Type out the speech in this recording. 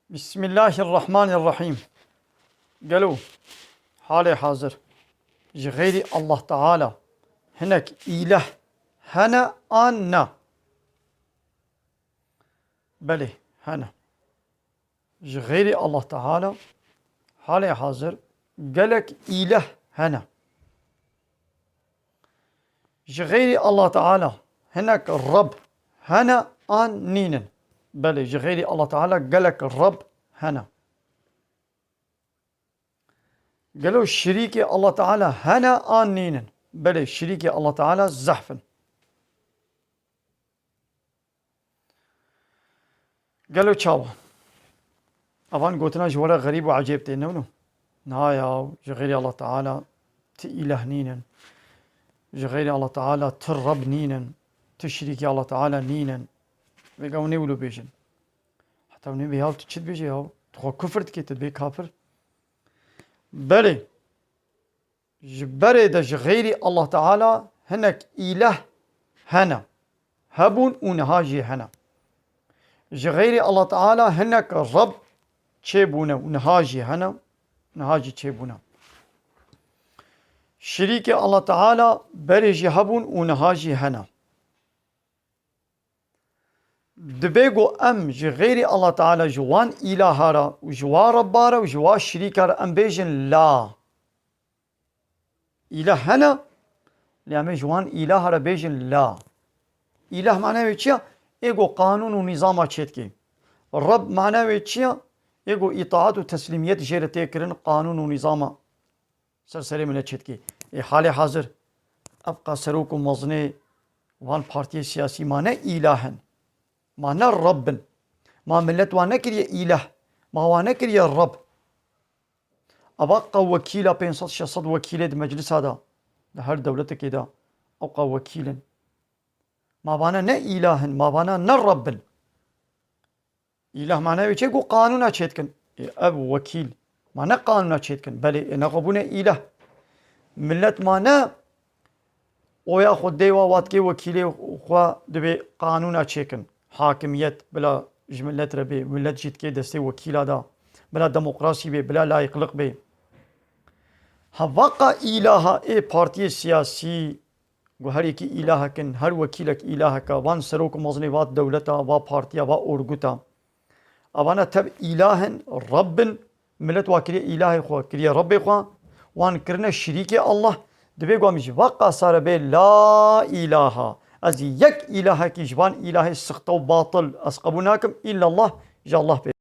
Bismillahirrahmanirrahim. Gelo hali hazır. Ji gayri Allah Teala hinek ilah hene anna. Beli hene. Ji gayri Allah Teala hali hazır. Gelek ilah hene. Ji gayri Allah Teala hinek Rab hene an ninen. Beli ji gayri Allah Teala gelek Rab hene. قالوا الشريك الله تعالى هنا آنين بل الشريك الله تعالى زحف. قالوا تشاو أفان قلتنا جوارا غريب وعجيب تينونو نهايا جغيري الله تعالى تإله نينا جغيري الله تعالى ترب نينا تشريك الله تعالى نينا بيقاو نيولو بيجن حتى ونبي هاو تشد بيجي هاو تخو كفرت كي تدبي كافر بلي جبري دا غيري الله تعالى هناك إله هنا هبون ونهاجي هنا غيري الله تعالى هناك رب تشيبونا ونهاجي هنا نهاجي تشيبونا شريك الله تعالى بريجي هبون ونهاجي هنا دبيغو أم غيري الله تعالى جوان إلهارا وجوا ربارا وجوا شريكارا أم بيجن لا إله هنا لأمي جوان إلهارا بيجن لا إله معناه چيا إيغو قانون ونظام چيتكي رب معناه چيا إيغو إطاعت وتسليميت جيرتي كرن قانون ونظام سرسري من چيتكي حال حاضر أبقى سروكم وزني وان بارتي سياسي معناه إلهن معنى الرب ما ملت وانا كريا إله ما وانا كريا الرب أبقى وكيلة بين صد شصد وكيلة مجلس هذا هر دولة كده أبقى وكيلا ما بانا نا إله ما بانا نا الرب إله معناه يجي قانون أشيتكن أب وكيل معناه قانون أشيتكن بل نقبنا إله ملت معناه وياخد ديوا واتكي وكيلة خوا دبي قانون أشيتكن حاكميت بلا جملت ربي ملت جيت كي دستي وكيلا دا بلا ديمقراطي بي بلا لايقلق بي هواقا إله اي بارتي سياسي وهر كي إله كن هر وكيلك إله كا وان سروك مظني وات دولتا وا بارتيا وا اورغوتا اوانا تب إله رب ملت واكري إله خو كري رب خو وان كرنا شريك الله دبي قامج واقع صار بي لا إله از یک اله کی جوان اله سخت و باطل اسقبوناکم الا الله جا الله